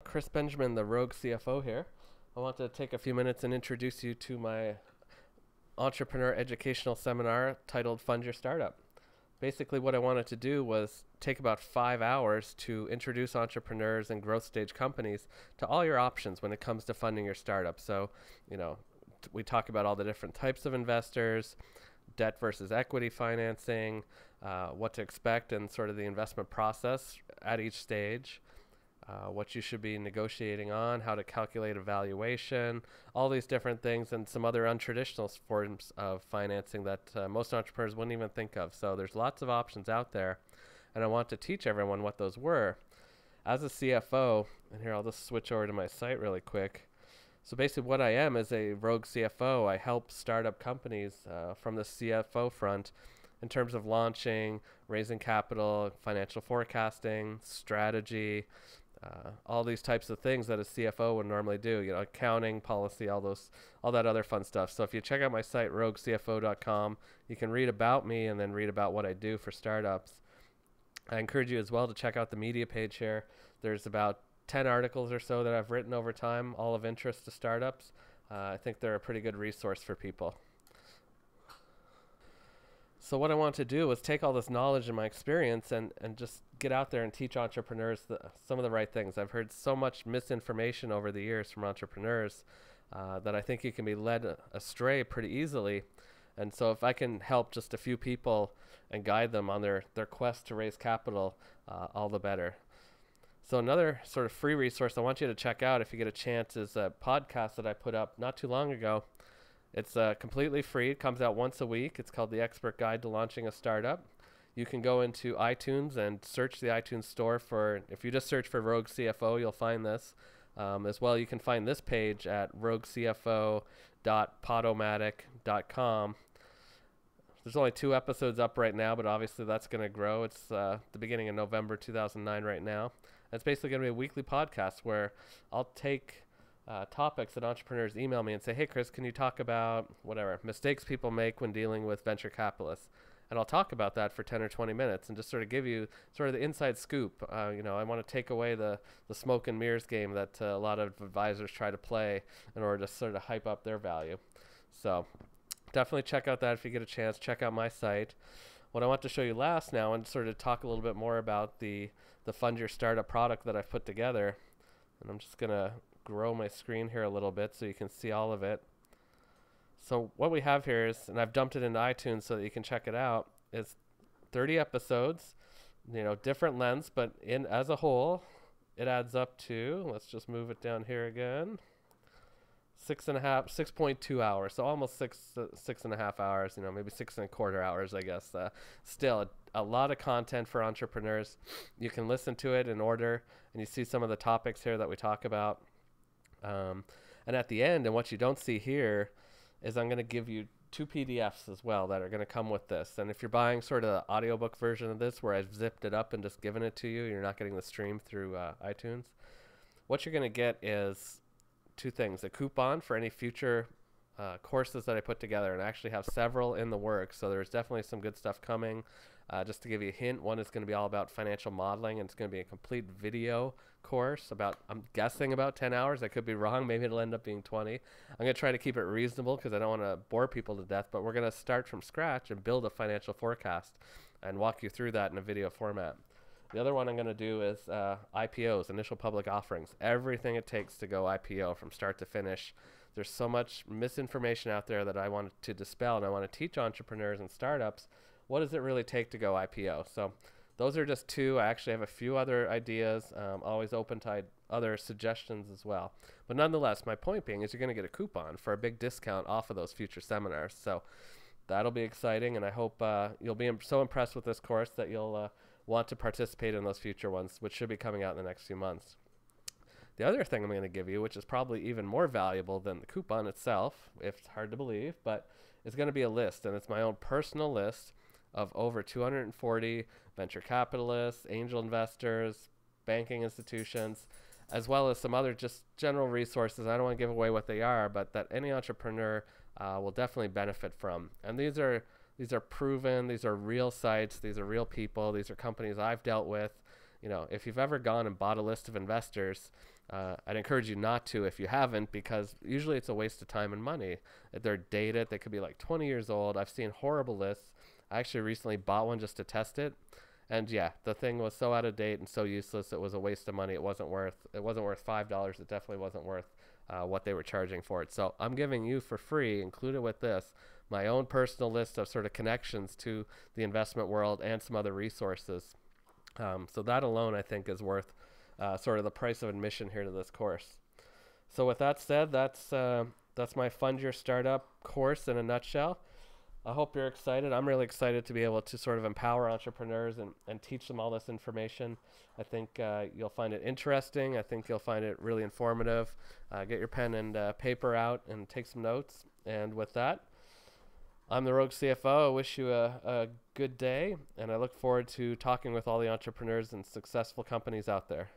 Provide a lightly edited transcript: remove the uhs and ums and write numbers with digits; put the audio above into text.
Chris Benjamin, the Rogue CFO here. I want to take a few minutes and introduce you to my entrepreneur educational seminar titled Fund Your Startup. Basically, what I wanted to do was take about 5 hours to introduce entrepreneurs and growth stage companies to all your options when it comes to funding your startup. So, we talk about all the different types of investors, debt versus equity financing, what to expect and sort of the investment process at each stage, what you should be negotiating on, how to calculate a valuation, all these different things, and some other untraditional forms of financing that most entrepreneurs wouldn't even think of. So there's lots of options out there, and I want to teach everyone what those were. As a CFO, and here I'll just switch over to my site really quick. So basically what I am is a rogue CFO. I help startup companies from the CFO front in terms of launching, raising capital, financial forecasting, strategy, all these types of things that a CFO would normally do, accounting, policy, all that other fun stuff. So if you check out my site, roguecfo.com, you can read about me and then read about what I do for startups. I encourage you as well to check out the media page here. There's about 10 articles or so that I've written over time, all of interest to startups. I think they're a pretty good resource for people. So what I want to do is take all this knowledge and my experience and just get out there and teach entrepreneurs some of the right things. I've heard so much misinformation over the years from entrepreneurs that I think you can be led astray pretty easily. And so if I can help just a few people and guide them on their quest to raise capital, all the better. So another sort of free resource I want you to check out if you get a chance is a podcast that I put up not too long ago. It's completely free. It comes out once a week. It's called The Expert Guide to Launching a Startup. You can go into iTunes and search the iTunes store for, if you just search for Rogue CFO, you'll find this. As well, you can find this page at roguecfo.podomatic.com. There's only 2 episodes up right now, but obviously that's going to grow. It's the beginning of November 2009 right now. It's basically going to be a weekly podcast where I'll take topics that entrepreneurs email me and say, hey, Chris, can you talk about whatever mistakes people make when dealing with venture capitalists? And I'll talk about that for 10 or 20 minutes and just sort of give you sort of the inside scoop. I want to take away the smoke and mirrors game that a lot of advisors try to play in order to sort of hype up their value. So definitely check out that if you get a chance. Check out my site. What I want to show you last now and sort of talk a little bit more about the Fund Your Startup product that I've put together. And I'm just going to grow my screen here a little bit so you can see all of it. So what we have here is, and I've dumped it into iTunes so that you can check it out, is 30 episodes, different lengths, but as a whole, it adds up to, let's just move it down here again, 6.2 hours. So almost 6.5 hours, maybe 6.25 hours, I guess. Still a lot of content for entrepreneurs. You can listen to it in order, and you see some of the topics here that we talk about. And at the end, and what you don't see here, is I'm going to give you 2 PDFs as well that are going to come with this. And if you're buying sort of the audiobook version of this where I've zipped it up and just given it to you, you're not getting the stream through iTunes. What you're going to get is 2 things: a coupon for any future courses that I put together, and I actually have several in the works, so there's definitely some good stuff coming. Just to give you a hint, one is going to be all about financial modeling, and it's going to be a complete video course about, I'm guessing, about 10 hours. I could be wrong. Maybe it'll end up being 20. I'm going to try to keep it reasonable because I don't want to bore people to death, but we're going to start from scratch and build a financial forecast and walk you through that in a video format. The other one I'm going to do is IPOs, initial public offerings, everything it takes to go IPO from start to finish. There's so much misinformation out there that I want to dispel, and I want to teach entrepreneurs and startups, what does it really take to go IPO? So those are just 2. I actually have a few other ideas, always open to other suggestions as well. But nonetheless, my point being is you're going to get a coupon for a big discount off of those future seminars. So that'll be exciting, and I hope you'll be so impressed with this course that you'll want to participate in those future ones, which should be coming out in the next few months. The other thing I'm going to give you, which is probably even more valuable than the coupon itself, if it's hard to believe, but it's going to be a list, and it's my own personal list of over 240 venture capitalists, angel investors, banking institutions, as well as some other just general resources. I don't want to give away what they are, but that any entrepreneur will definitely benefit from. And these are proven, these are real sites, these are real people, these are companies I've dealt with. If you've ever gone and bought a list of investors, I'd encourage you not to if you haven't, because usually it's a waste of time and money. They're dated. They could be like 20 years old. I've seen horrible lists. I actually recently bought one just to test it. And yeah, the thing was so out of date and so useless. It was a waste of money. It wasn't worth $5. It definitely wasn't worth what they were charging for it. So I'm giving you for free, included with this, my own personal list of sort of connections to the investment world and some other resources. So that alone, I think, is worth sort of the price of admission here to this course. So with that said, that's my Fund Your Startup course in a nutshell. I hope you're excited. I'm really excited to be able to sort of empower entrepreneurs and teach them all this information. I think you'll find it interesting. I think you'll find it really informative. Get your pen and paper out and take some notes. And with that, I'm the Rogue CFO. I wish you a good day, and I look forward to talking with all the entrepreneurs and successful companies out there.